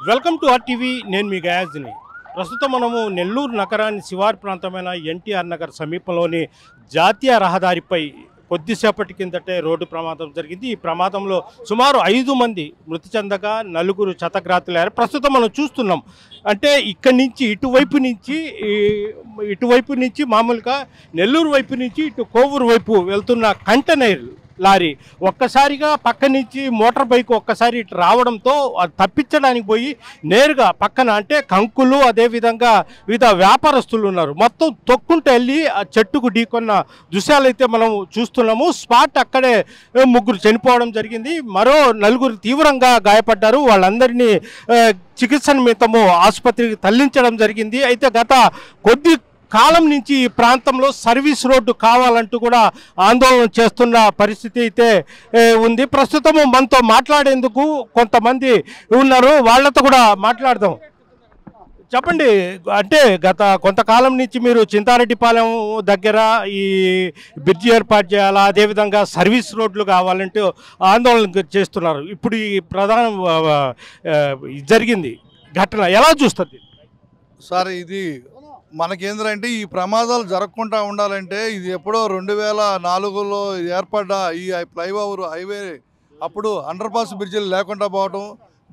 Welcome to RTV. నేను మీ గయాజ్ని. ప్రస్తుతం మనము నెల్లూరు నగరాన్ని శివారు ప్రాంతమైన ఎన్టీఆర్ నగర్ సమీపంలోని జాతీయ రహదారిపై కొద్దిసేపటి కిందటే రోడ్డు ప్రమాదం జరిగింది. ఈ ప్రమాదంలో సుమారు 5 మంది మృతి చెందగా 4 క్షతగాత్రులయ్యారు. ప్రస్తుతం మనం చూస్తున్నాం. అంటే ఇక్కడి నుంచి ఇటువైపు నుంచి మామూలుగా నెల్లూరు వైపు నుంచి ఇటు కోవూరు వైపు వెళ్తున్న కంటైనర్ లారీ ఒక్కసారిగా పక్క నుంచి మోటార్ బైక్ ఒక్కసారి ఇటు రావడంతో తప్పించడానికి పోయి నేరుగా పక్కన అంటే కంకులు అదేవిధంగా వివిధ వ్యాపారస్తులు ఉన్నారు, మొత్తం తొక్కుంటూ వెళ్ళి ఆ చెట్టుకు ఢీకొన్న దృశ్యాలు అయితే మనం చూస్తున్నాము. స్పాట్ అక్కడే 3 చనిపోవడం జరిగింది, మరో 4 తీవ్రంగా గాయపడ్డారు. వాళ్ళందరినీ చికిత్స నిమిత్తము ఆసుపత్రికి తరలించడం జరిగింది. అయితే గత కొద్ది కాలం నుంచి ఈ ప్రాంతంలో సర్వీస్ రోడ్డు కావాలంటూ కూడా ఆందోళన చేస్తున్న పరిస్థితి అయితే ఉంది. ప్రస్తుతము మనతో మాట్లాడేందుకు కొంతమంది ఉన్నారు, వాళ్ళతో కూడా మాట్లాడదాం. చెప్పండి, అంటే గత కొంతకాలం నుంచి మీరు చింతారెడ్డిపాలెం దగ్గర ఈ బ్రిడ్జి ఏర్పాటు చేయాలా, అదేవిధంగా సర్వీస్ రోడ్లు కావాలంటూ ఆందోళన చేస్తున్నారు. ఇప్పుడు ఈ ప్రధాన జరిగింది ఘటన ఎలా చూస్తుంది సార్? ఇది మనకేందంటే ఈ ప్రమాదాలు జరగకుండా ఉండాలంటే ఇది ఎప్పుడో 2004లో ఏర్పడ్డ ఈ ఫ్లైఓవర్ హైవే అప్పుడు అండర్ పాస్ బ్రిడ్జిలు లేకుండా పోవటం,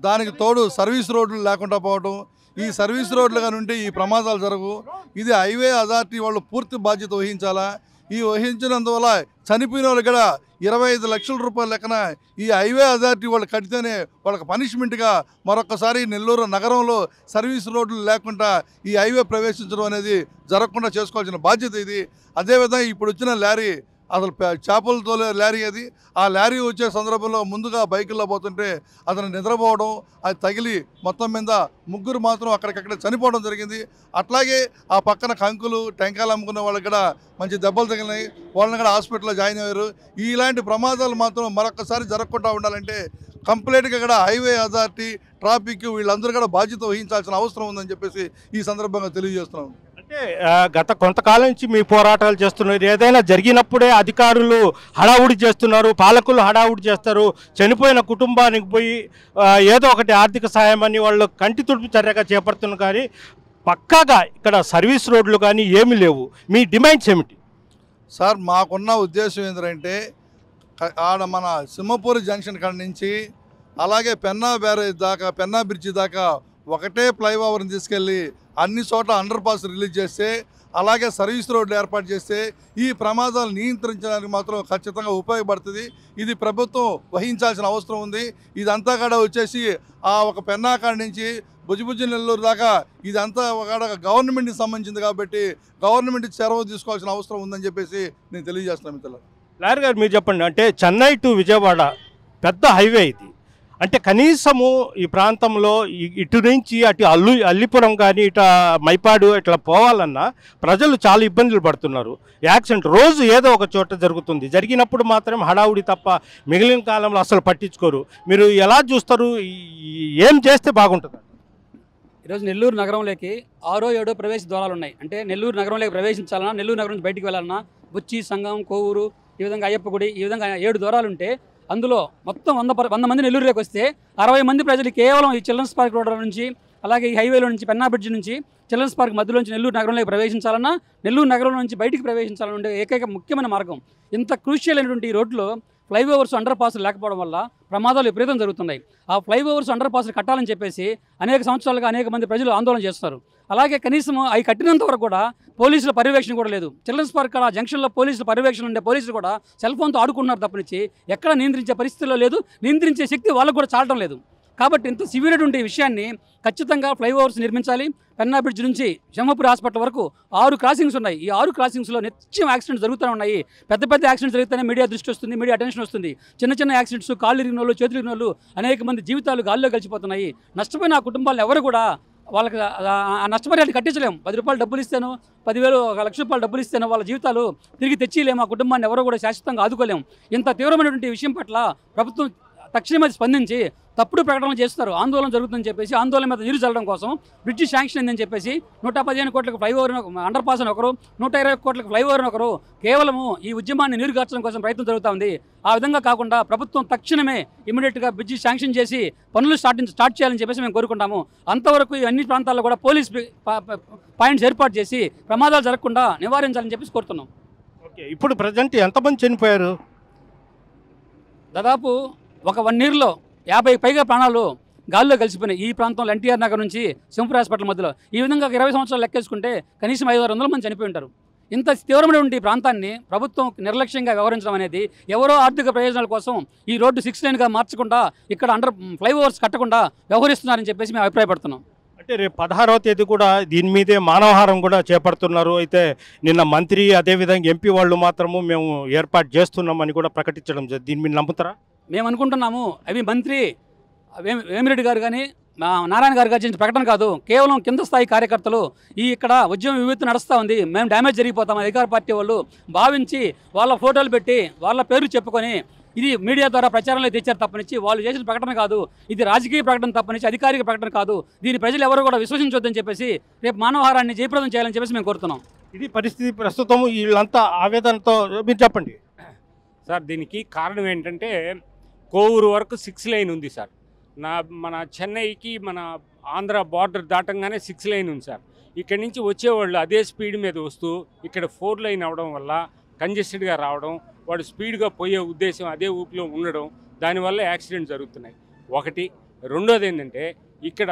దానికి తోడు సర్వీస్ రోడ్లు లేకుండా పోవటం, ఈ సర్వీస్ రోడ్లు కానీ ఉంటే ఈ ప్రమాదాలు జరగవు. ఇది హైవే అథారిటీ వాళ్ళు పూర్తి బాధ్యత వహించాలా. ఈ వహించినందువల్ల చనిపోయిన వాళ్ళు కూడా 25 లక్షల రూపాయల లెక్కన ఈ హైవే అథారిటీ వాళ్ళు కడితేనే వాళ్ళకి పనిష్మెంట్గా మరొకసారి నెల్లూరు నగరంలో సర్వీస్ రోడ్లు లేకుండా ఈ హైవే ప్రవేశించడం అనేది జరగకుండా చేసుకోవాల్సిన బాధ్యత ఇది. అదేవిధంగా ఇప్పుడు వచ్చిన లారీ అసలు చేపలు తోలే లారీ అది. ఆ లారీ వచ్చే సందర్భంలో ముందుగా బైకుల్లో పోతుంటే అతను నిద్రపోవడం, అది తగిలి మొత్తం మీద 3 మాత్రం అక్కడికక్కడ చనిపోవడం జరిగింది. అట్లాగే ఆ పక్కన కంకులు టెంకాయలు అమ్ముకున్న వాళ్ళకి కూడా మంచి దెబ్బలు తగిలినాయి, వాళ్ళని కూడా హాస్పిటల్లో జాయిన్ అయ్యారు. ఇలాంటి ప్రమాదాలు మాత్రం మరొకసారి జరగకుండా ఉండాలంటే కంప్లీట్గా కూడా హైవే అథారిటీ, ట్రాఫిక్ వీళ్ళందరూ కూడా బాధ్యత వహించాల్సిన అవసరం ఉందని చెప్పేసి ఈ సందర్భంగా తెలియజేస్తున్నాం. అంటే గత కొంతకాలం నుంచి మీ పోరాటాలు చేస్తున్నారు, ఏదైనా జరిగినప్పుడే అధికారులు హడావుడి చేస్తున్నారు, పాలకులు హడావుడి చేస్తారు, చనిపోయిన కుటుంబానికి పోయి ఏదో ఒకటి ఆర్థిక సహాయం అని వాళ్ళు కంటి తుడుపు చర్యగా చేపడుతున్నారు. కానీ పక్కాగా ఇక్కడ సర్వీస్ రోడ్లు కానీ ఏమీ లేవు. మీ డిమాండ్స్ ఏమిటి సార్? మాకున్న ఉద్దేశం ఏంటంటే ఆడ మన సింహపూరి జంక్షన్ కాడ నుంచి అలాగే పెన్నా బ్యారేజ్ దాకా, పెన్నా బ్రిడ్జి దాకా ఒకటే ఫ్లైఓవర్ని తీసుకెళ్ళి అన్ని చోట్ల అండర్ పాస్ రిలీజ్ చేస్తే, అలాగే సర్వీస్ రోడ్లు ఏర్పాటు చేస్తే ఈ ప్రమాదాలు నియంత్రించడానికి మాత్రం ఖచ్చితంగా ఉపయోగపడుతుంది. ఇది ప్రభుత్వం వహించాల్సిన అవసరం ఉంది. ఇదంతా కూడా వచ్చేసి ఆ ఒక పెన్నా కాడ నుంచి భుజభుజ నెల్లూరు దాకా ఇదంతా ఒక గవర్నమెంట్కి సంబంధించింది కాబట్టి గవర్నమెంట్ చొరవ తీసుకోవాల్సిన అవసరం ఉందని చెప్పేసి నేను తెలియజేస్తున్నాను మిత్రులు. లాయర్ గారు మీరు చెప్పండి, అంటే చెన్నై టు విజయవాడ పెద్ద హైవే ఇది, అంటే కనీసము ఈ ప్రాంతంలో ఇటు నుంచి అటు అల్లిపురం కానీ ఇటు మైపాడు ఇట్లా పోవాలన్నా ప్రజలు చాలా ఇబ్బందులు పడుతున్నారు. యాక్సిడెంట్ రోజు ఏదో ఒక చోట జరుగుతుంది, జరిగినప్పుడు మాత్రం హడావుడి తప్ప మిగిలిన కాలంలో అసలు పట్టించుకోరు. మీరు ఎలా చూస్తారు, ఏం చేస్తే బాగుంటుంది? ఈరోజు నెల్లూరు నగరంలోకి 6, 7 ప్రవేశ ద్వారాలు ఉన్నాయి. అంటే నెల్లూరు నగరంలోకి ప్రవేశించాలన్నా, నెల్లూరు నగరం నుంచి బయటికి వెళ్ళాలన్నా బుచ్చి, సంగం, కోవూరు, ఈ విధంగా అయ్యప్ప గుడి, ఈ విధంగా 7 ద్వారాలు ఉంటే అందులో మొత్తం 100 మంది నెల్లూరులోకి వస్తే 60 మంది ప్రజలు కేవలం ఈ చిల్డ్రన్స్ పార్క్ రోడ్ నుంచి, అలాగే ఈ హైవేలో నుంచి పెన్నా బ్రిడ్జ్ నుంచి చిల్డ్రన్స్ పార్క్ మధ్యలోంచి నెల్లూరు నగరంలోకి ప్రవేశించాలన్నా, నెల్లూరు నగరం నుంచి బయటికి ప్రవేశించాలన్నా ఉండే ఏకైక ముఖ్యమైన మార్గం. ఇంత క్రూషియల్ అయినటువంటి ఈ రోడ్లో ఫ్లైఓవర్స్, అండర్ పాస్లు లేకపోవడం వల్ల ప్రమాదాలు విపరీతం జరుగుతున్నాయి. ఆ ఫ్లైఓవర్స్, అండర్ పాస్లు కట్టాలని చెప్పేసి అనేక సంవత్సరాలుగా అనేక మంది ప్రజలు ఆందోళన చేస్తారు. అలాగే కనీసం అవి కట్టినంత వరకు కూడా పోలీసుల పర్యవేక్షణ కూడా లేదు. చిల్డ్రన్స్ పార్క్ ఆ జంక్షన్లో పోలీసుల పర్యవేక్షణ ఉండే పోలీసులు కూడా సెల్ ఫోన్తో ఆడుకుంటున్నారు తప్పనిచ్చి ఎక్కడ నియంత్రించే పరిస్థితిలో లేదు, నియంత్రించే శక్తి వాళ్ళకు కూడా చాలడం లేదు. కాబట్టి ఇంత సివియర్ ఉండే విషయాన్ని ఖచ్చితంగా ఫ్లైఓవర్స్ నిర్మించాలి. పెన్నా బ్రిడ్జ్ నుంచి సింహపూర్ హాస్పిటల్ వరకు 6 క్రాసింగ్స్ ఉన్నాయి. ఈ 6 క్రాసింగ్స్లో నిత్యం యాక్సిడెంట్స్ జరుగుతూనే ఉన్నాయి. పెద్ద యాక్సిడెంట్స్ జరిగితేనే మీడియా దృష్టి వస్తుంది, మీడియా అటెన్షన్ వస్తుంది. చిన్న యాక్సిడెంట్స్, కాళ్ళు ఇరిగిన వాళ్ళు, చేతులు ఇరిగిన వాళ్ళు, అనేక మంది జీవితాలు గాల్లో కలిసిపోతున్నాయి. నష్టపోయిన ఆ కుటుంబాలు ఎవరు కూడా వాళ్ళకి ఆ నష్టపరిహారం కట్టించలేము. 10 రూపాయలు డబ్బులు ఇస్తేనో, 10,000, 1,00,000 రూపాయలు డబ్బులు ఇస్తేనో వాళ్ళ జీవితాలు తిరిగి తెచ్చిలేము. ఆ కుటుంబాన్ని ఎవరో కూడా శాశ్వతంగా ఆదుకోలేము. ఇంత తీవ్రమైనటువంటి విషయం పట్ల ప్రభుత్వం తక్షణమే స్పందించి తప్పుడు ప్రకటనలు చేస్తారు. ఆందోళన జరుగుతుందని చెప్పేసి ఆందోళన మీద నీరు చల్లడం కోసం బ్రిడ్జి శాంక్షన్ అయిందని చెప్పేసి 115 కోట్లకు ఫ్లైఓవర్ అండర్ పాస్ అని ఒకరు, 120 కోట్లకు ఫ్లైఓవర్ అని ఒకరు కేవలము ఈ ఉద్యమాన్ని నీరుగార్చడం కోసం ప్రయత్నం జరుగుతూ ఉంది. ఆ విధంగా కాకుండా ప్రభుత్వం తక్షణమే ఇమీడియట్గా బ్రిడ్జి శాంక్షన్ చేసి పనులు స్టార్ట్ చేయాలని చెప్పేసి మేము కోరుకుంటాము. అంతవరకు ఈ అన్ని ప్రాంతాల్లో కూడా పోలీస్ పాయింట్స్ ఏర్పాటు చేసి ప్రమాదాలు జరగకుండా నివారించాలని చెప్పేసి కోరుతున్నాం. ఓకే, ఇప్పుడు ప్రజెంట్ ఎంతమంది చనిపోయారు? దాదాపు ఒక 1 ఇయర్లో 50 పైగా ప్రాణాలు గాల్లో కలిసిపోయినాయి. ఈ ప్రాంతంలో ఎన్టీఆర్ నగర్ నుంచి సింఫర్ హాస్పిటల్ మధ్యలో ఈ విధంగా 20 సంవత్సరాలు లెక్కేసుకుంటే కనీసం 500-600 మంది చనిపోయి ఉంటారు. ఇంత తీవ్రమైనటువంటి ప్రాంతాన్ని ప్రభుత్వం నిర్లక్ష్యంగా వ్యవహరించడం అనేది, ఎవరో ఆర్థిక ప్రయోజనాల కోసం ఈ రోడ్డు 6 లేన్గా మార్చకుండా ఇక్కడ ఫ్లైఓవర్స్ కట్టకుండా వ్యవహరిస్తున్నారని చెప్పేసి మేము అభిప్రాయపడుతున్నాం. అంటే రేపు 16వ తేదీ కూడా దీని మీదే మానవహారం కూడా చేపడుతున్నారు. అయితే నిన్న మంత్రి అదేవిధంగా ఎంపీ వాళ్ళు మాత్రము మేము ఏర్పాటు చేస్తున్నామని కూడా ప్రకటించడం దీని మీద నమ్ముతారా? మేము అనుకుంటున్నాము అవి మంత్రి వేమిరెడ్డి గారు కానీ నారాయణ గారు కానీ ప్రకటన కాదు, కేవలం కింద స్థాయి కార్యకర్తలు ఇక్కడ ఉద్యమం వివిధ నడుస్తూ ఉంది, మేము డ్యామేజ్ జరిగిపోతాం అధికార పార్టీ వాళ్ళు భావించి వాళ్ళ ఫోటోలు పెట్టి వాళ్ళ పేర్లు చెప్పుకొని ఇది మీడియా ద్వారా ప్రచారంలో తెచ్చారు తప్పనిచ్చి వాళ్ళు చేసిన ప్రకటన కాదు, ఇది రాజకీయ ప్రకటన తప్పనిచ్చి అధికారిక ప్రకటన కాదు, దీని ప్రజలు ఎవరు కూడా విశ్వసించొద్దని చెప్పేసి రేపు మానవహారాన్ని జయప్రదం చేయాలని చెప్పేసి మేము కోరుతున్నాం. ఇది పరిస్థితి ప్రస్తుతం వీళ్ళంతా ఆవేదనతో. మీరు చెప్పండి సార్. దీనికి కారణం ఏంటంటే కోవూరు వరకు 6 లైన్ ఉంది సార్. మన చెన్నైకి మన ఆంధ్ర బార్డర్ దాటంగానే 6 లైన్ ఉంది సార్. ఇక్కడి నుంచి వచ్చేవాళ్ళు అదే స్పీడ్ మీద వస్తూ ఇక్కడ 4 లైన్ అవడం వల్ల కంజెస్టెడ్గా రావడం, వాడు స్పీడ్గా పోయే ఉద్దేశం అదే ఊపిలో ఉండడం, దానివల్ల యాక్సిడెంట్ జరుగుతున్నాయి. ఒకటి. రెండోది ఏంటంటే ఇక్కడ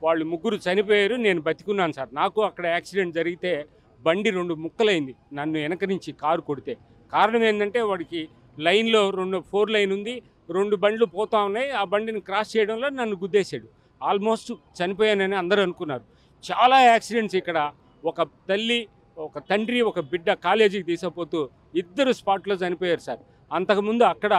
వాళ్ళు ముగ్గురు చనిపోయారు, నేను బతికున్నాను సార్. నాకు అక్కడ యాక్సిడెంట్ జరిగితే బండి 2 ముక్కలైంది నన్ను వెనక నుంచి కారు కొడితే. కారణం ఏంటంటే వాడికి లైన్లో 4 లైన్ ఉంది, 2 బండ్లు పోతా ఉన్నాయి, ఆ బండిని క్రాస్ చేయడంలో నన్ను గుద్దేశాడు. ఆల్మోస్ట్ చనిపోయానని అందరూ అనుకున్నారు. చాలా యాక్సిడెంట్స్ ఇక్కడ. ఒక తల్లి, ఒక తండ్రి, ఒక బిడ్డ కాలేజీకి తీసుకుపోతూ 2 స్పాట్లో చనిపోయారు సార్. అంతకుముందు అక్కడ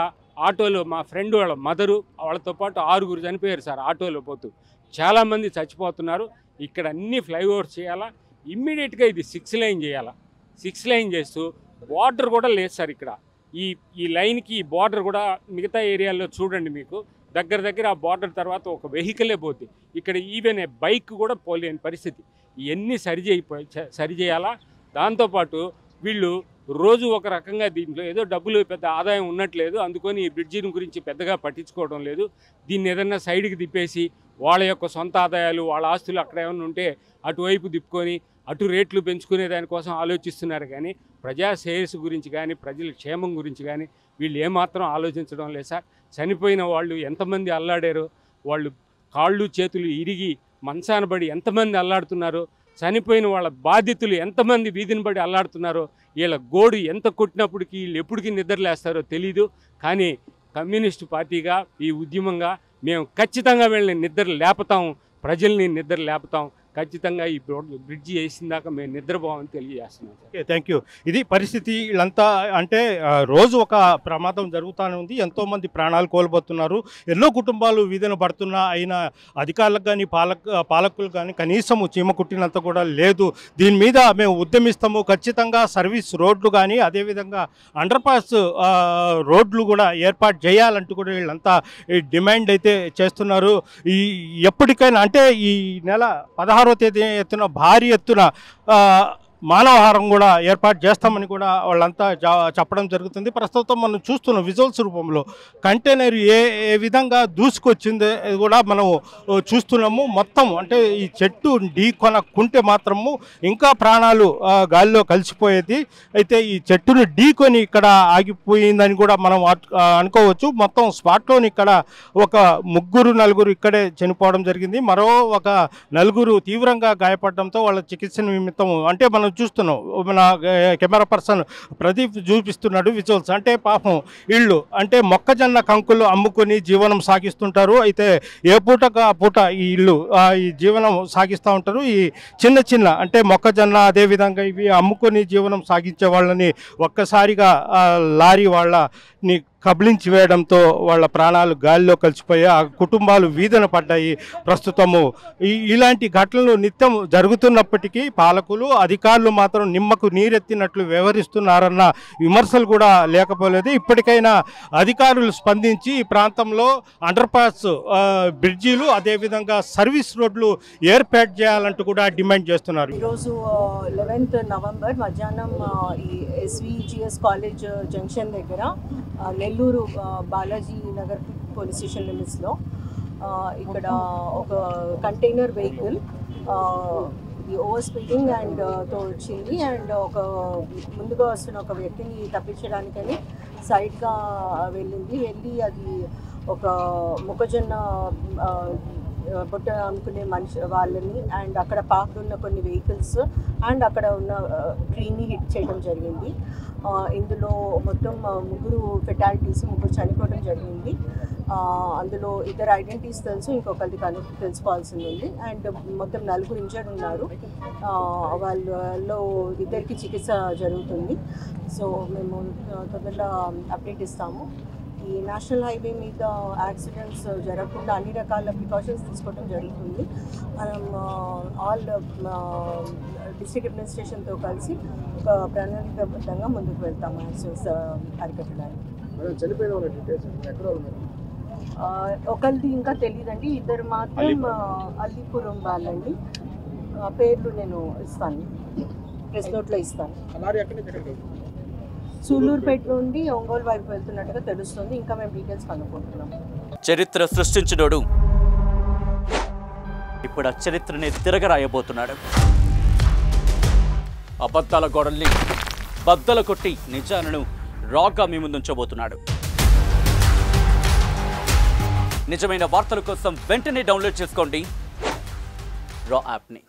ఆటోలో మా ఫ్రెండ్ వాళ్ళ మదరు వాళ్ళతో పాటు 6 చనిపోయారు సార్ ఆటోలో పోతూ. చాలామంది చచ్చిపోతున్నారు. ఇక్కడ అన్ని ఫ్లైఓవర్స్ చేయాలా, ఇమ్మీడియట్గా ఇది 6 లైన్ చేయాలా. 6 లైన్ చేస్తూ బార్డర్ కూడా లేదు సార్ ఇక్కడ. ఈ లైన్కి ఈ బార్డర్ కూడా మిగతా ఏరియాల్లో చూడండి, మీకు దగ్గర ఆ బార్డర్ తర్వాత ఒక వెహికలే పోతుంది. ఇక్కడ ఈవెన్ బైక్ కూడా పోలేని పరిస్థితి. ఇవన్నీ సరిచేయాలా. దాంతోపాటు వీళ్ళు రోజు ఒక రకంగా దీంట్లో ఏదో డబ్బులు పెద్ద ఆదాయం ఉన్నట్లేదు, అందుకని ఈ బ్రిడ్జిని గురించి పెద్దగా పట్టించుకోవడం లేదు. దీన్ని ఏదన్నా సైడ్కి తిప్పేసి వాళ్ళ యొక్క సొంత ఆదాయాలు, వాళ్ళ ఆస్తులు అక్కడ ఏమైనా ఉంటే అటువైపు తిప్పుకొని అటు రేట్లు పెంచుకునే దానికోసం ఆలోచిస్తున్నారు. కానీ ప్రజా శ్రేయస్సు గురించి కానీ ప్రజల క్షేమం గురించి కానీ వీళ్ళు ఏమాత్రం ఆలోచించడం లేదు సార్. చనిపోయిన వాళ్ళు ఎంతమంది అల్లాడారో, వాళ్ళు కాళ్ళు చేతులు ఇరిగి మంచాన పడి ఎంతమంది అల్లాడుతున్నారో, చనిపోయిన వాళ్ళ బాధితులు ఎంతమంది వీధిని పడి అల్లాడుతున్నారో, వీళ్ళ గోడు ఎంత కొట్టినప్పటికీ వీళ్ళు ఎప్పటికీ నిద్రలేస్తారో తెలీదు. కానీ కమ్యూనిస్టు పార్టీగా ఈ ఉద్యమంగా మేము ఖచ్చితంగా వీళ్ళని నిద్ర లేపుతాం, ప్రజల్ని నిద్ర లేపుతాం. ఖచ్చితంగా ఈ బ్రిడ్జి వేసిన దాకా మేము నిద్రపోవాలని తెలియజేస్తున్నాం. Okay, thank you. ఇది పరిస్థితి. వీళ్ళంతా అంటే రోజు ఒక ప్రమాదం జరుగుతూనే ఉంది, ఎంతోమంది ప్రాణాలు కోల్పోతున్నారు, ఎన్నో కుటుంబాలు వీధిన పడుతున్నా అయినా అధికారులకు కానీ పాలకులు కానీ కనీసం చీమ కుట్టినంత కూడా లేదు. దీని మీద మేము ఉద్యమిస్తాము. ఖచ్చితంగా సర్వీస్ రోడ్లు కానీ అదేవిధంగా అండర్ పాస్ రోడ్లు కూడా ఏర్పాటు చేయాలంటూ కూడా వీళ్ళంతా డిమాండ్ అయితే చేస్తున్నారు. ఎప్పటికైనా అంటే ఈ నెల 16వ తేదీ ఎత్తున భారీ ఎత్తున మానవహారం కూడా ఏర్పాటు చేస్తామని కూడా వాళ్ళంతా చెప్పడం జరుగుతుంది. ప్రస్తుతం మనం చూస్తున్న విజువల్స్ రూపంలో కంటైనర్ ఏ విధంగా దూసుకొచ్చింది కూడా మనం చూస్తున్నాము. మొత్తం అంటే ఈ చెట్టు ఢీ కొనకుంటే మాత్రము ఇంకా ప్రాణాలు గాలిలో కలిసిపోయేది. అయితే ఈ చెట్టును ఢీకొని ఇక్కడ ఆగిపోయిందని కూడా మనం అనుకోవచ్చు. మొత్తం స్పాట్లోని ఇక్కడ ఒక 3-4 ఇక్కడే చనిపోవడం జరిగింది. మరో ఒక 4 తీవ్రంగా గాయపడడంతో వాళ్ళ చికిత్స నిమిత్తం అంటే మనం చూస్తున్నాం, మన కెమెరా పర్సన్ ప్రదీప్ చూపిస్తున్నాడు విజువల్స్. అంటే పాపం వీళ్ళు అంటే మొక్కజొన్న కంకులు అమ్ముకొని జీవనం సాగిస్తుంటారు. అయితే ఏ పూటకు ఆ పూట ఈ ఇల్లు ఈ జీవనం సాగిస్తూ ఉంటారు. ఈ చిన్న అంటే మొక్కజొన్న అదేవిధంగా ఇవి అమ్ముకొని జీవనం సాగించే వాళ్ళని ఒక్కసారిగా లారీ వాళ్ళని కబళించి వేయడంతో వాళ్ళ ప్రాణాలు గాలిలో కలిసిపోయి ఆ కుటుంబాలు వీధన పడ్డాయి. ప్రస్తుతము ఇలాంటి ఘటనలు నిత్యం జరుగుతున్నప్పటికీ పాలకులు అధికారులు మాత్రం నిమ్మకు నీరెత్తినట్లు వ్యవహరిస్తున్నారన్న విమర్శలు కూడా లేకపోలేదు. ఇప్పటికైనా అధికారులు స్పందించి ఈ ప్రాంతంలో అండర్ పాస్ బ్రిడ్జీలు అదేవిధంగా సర్వీస్ రోడ్లు ఏర్పాటు చేయాలంటూ కూడా డిమాండ్ చేస్తున్నారు. ఈరోజు 11th నవంబర్ మధ్యాహ్నం ఈ SVGS కాలేజ్ జంక్షన్ దగ్గర నెల్లూరు బాలాజీ నగర్ పోలీస్ స్టేషన్ లిమిట్స్లో ఇక్కడ ఒక కంటైనర్ వెహికల్ ఓవర్ స్పీడింగ్ తో వచ్చింది అండ్ ఒక ముందుగా వస్తున్న ఒక వ్యక్తిని తప్పించడానికని సైడ్గా వెళ్ళి అది ఒక మొక్కజొన్న బొట్ట అమ్ముకునే వాళ్ళని అండ్ అక్కడ పార్క్ ఉన్న కొన్ని వెహికల్స్ అండ్ అక్కడ ఉన్న ట్రీని హిట్ చేయడం జరిగింది. ఇందులో మొత్తం 3 ఫెటాలిటీస్, 3 చనిపోవడం జరిగింది. అందులో 2 ఐడెంటిటీస్ తెలుసు, ఇంకొకరిది తెలుసుకోవాల్సింది ఉంది అండ్ మొత్తం 4 ఇంజర్డ్ ఉన్నారు. వాళ్ళలో 2కి చికిత్స జరుగుతుంది. సో మేము తొందరగా అప్డేట్ ఇస్తాము. ఈ నేషనల్ హైవే మీద యాక్సిడెంట్స్ జరగకుండా అన్ని రకాల ప్రికాషన్స్ తీసుకోవడం జరుగుతుంది. మనం ఆల్ డిస్ట్రిక్ట్ అడ్మినిస్ట్రేషన్తో కలిసి ఒక ప్రణాళికాబద్ధంగా ముందుకు వెళ్తాము యాక్సిడెంట్స్ అరికట్టడానికి. ఒకరిది ఇంకా తెలియదండి, 2 మాత్రం అల్లీపురం వాళ్ళండి. పేర్లు నేను ఇస్తాను, ప్రెస్ నోట్లో ఇస్తాను. సూలూరుపేట నుండి ఒంగోలు వైపు వెళ్తున్నట్టుగా తెలుస్తుంది. ఇంకా మేము డీటెయిల్స్ కనుక్కుంటున్నాం. చరిత్ర సృష్టించినోడు ఇప్పుడు ఆ చరిత్రని తిరగరాయబోతున్నాడు. అబద్ధాల గోడల్ని బద్దల కొట్టి నిజాలను రాగా మీ ముందుంచబోతున్నాడు. నిజమైన వార్తల కోసం వెంటనే డౌన్లోడ్ చేసుకోండి రా యాప్ని.